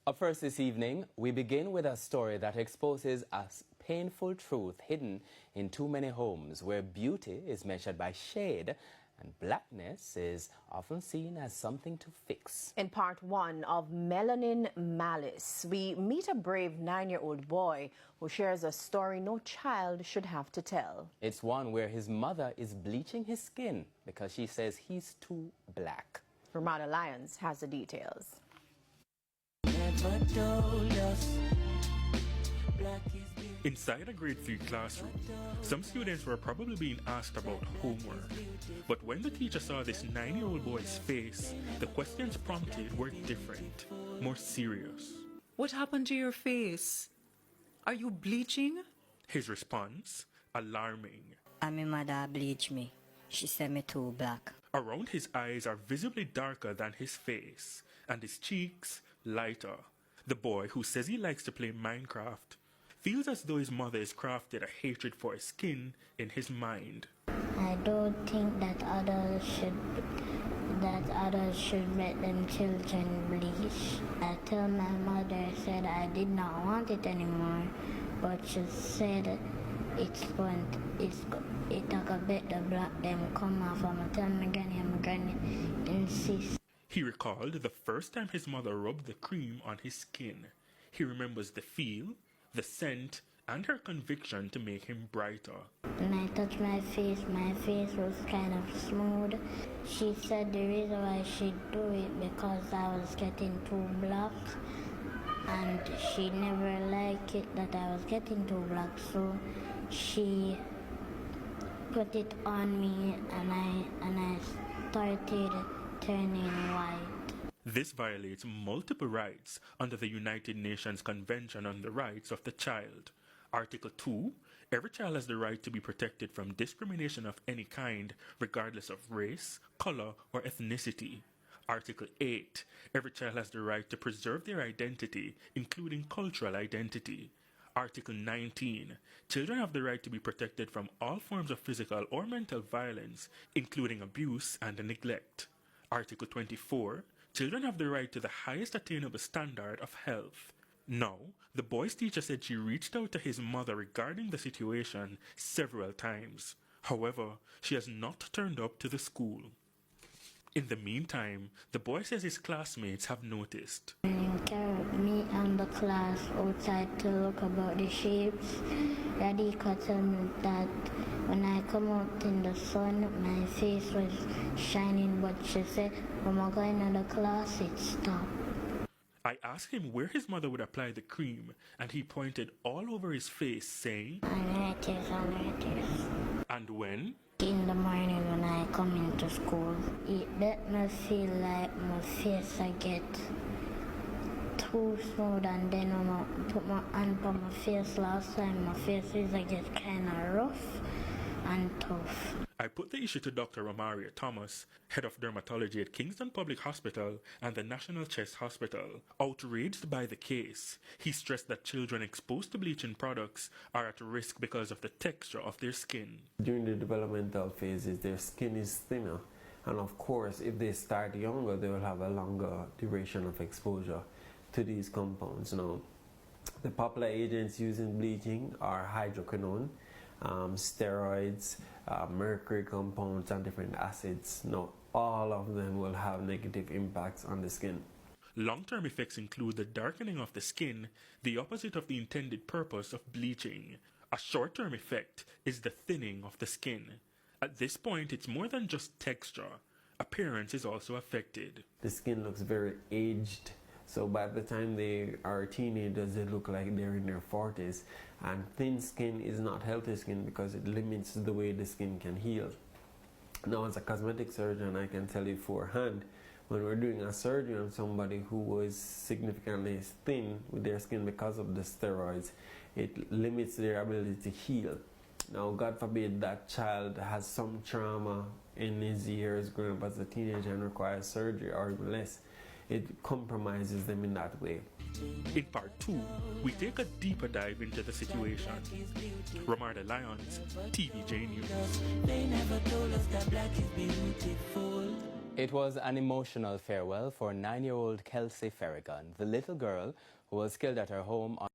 Up first this evening, we begin with a story that exposes a painful truth hidden in too many homes where beauty is measured by shade and blackness is often seen as something to fix. In part one of Melanin Malice, we meet a brave 9-year-old boy who shares a story no child should have to tell. It's one where his mother is bleaching his skin because she says he's too black. Ramada Lyons has the details. Inside a grade 3 classroom, some students were probably being asked about homework. But when the teacher saw this 9-year-old boy's face, the questions prompted were different, more serious. What happened to your face? Are you bleaching? His response, alarming. And my mother bleached me. She said me too black. Around his eyes are visibly darker than his face, and his cheeks lighter. The boy, who says he likes to play Minecraft, feels as though his mother has crafted a hatred for his skin in his mind. I don't think that others should let them children bleach. I tell my mother said I did not want it anymore, but she said it took a bit to black them come off. I'm telling my granny insists. He recalled the first time his mother rubbed the cream on his skin. He remembers the feel, the scent, and her conviction to make him brighter. When I touched my face was kind of smooth. She said the reason why she do it because I was getting too black, and she never liked it that I was getting too black, so she put it on me and I started turning white. This violates multiple rights under the United Nations Convention on the Rights of the Child. Article 2, every child has the right to be protected from discrimination of any kind, regardless of race, color, or ethnicity. Article 8, every child has the right to preserve their identity, including cultural identity. Article 19, children have the right to be protected from all forms of physical or mental violence, including abuse and neglect. Article 24, children have the right to the highest attainable standard of health. Now, the boy's teacher said she reached out to his mother regarding the situation several times. However, she has not turned up to the school. In the meantime, the boy says his classmates have noticed. You carried me and the class outside to look about the shapes. Daddy could tell me that when I come out in the sun, my face was shining, but she said when I go in the class, it stopped. I asked him where his mother would apply the cream, and he pointed all over his face, saying, And it is. And when? In the morning when I come into school, it let me feel like my face I get too smooth, and then when I put my hand on my face last time, my face is I get kind of rough and tough. I put the issue to Dr. Romaria Thomas, head of dermatology at Kingston Public Hospital and the National Chest Hospital. Outraged by the case, he stressed that children exposed to bleaching products are at risk because of the texture of their skin. During the developmental phases, their skin is thinner, and of course, if they start younger, they will have a longer duration of exposure to these compounds. Now, the popular agents used in bleaching are hydroquinone, steroids, mercury compounds, and different acids. Now, all of them will have negative impacts on the skin. Long-term effects include the darkening of the skin, the opposite of the intended purpose of bleaching. A short-term effect is the thinning of the skin. At this point, it's more than just texture. Appearance is also affected. The skin looks very aged. So by the time they are teenagers, they look like they're in their 40s. And thin skin is not healthy skin because it limits the way the skin can heal. Now, as a cosmetic surgeon, I can tell you forehand, when we're doing a surgery on somebody who was significantly thin with their skin because of the steroids, it limits their ability to heal. Now, God forbid that child has some trauma in his years growing up as a teenager and requires surgery or even less. It compromises them in that way. In part 2, we take a deeper dive into the situation. Ramada Lyons, TVJ News. They never told us that black is beautiful. It was an emotional farewell for 9-year-old Kelsey Ferrigan, the little girl who was killed at her home on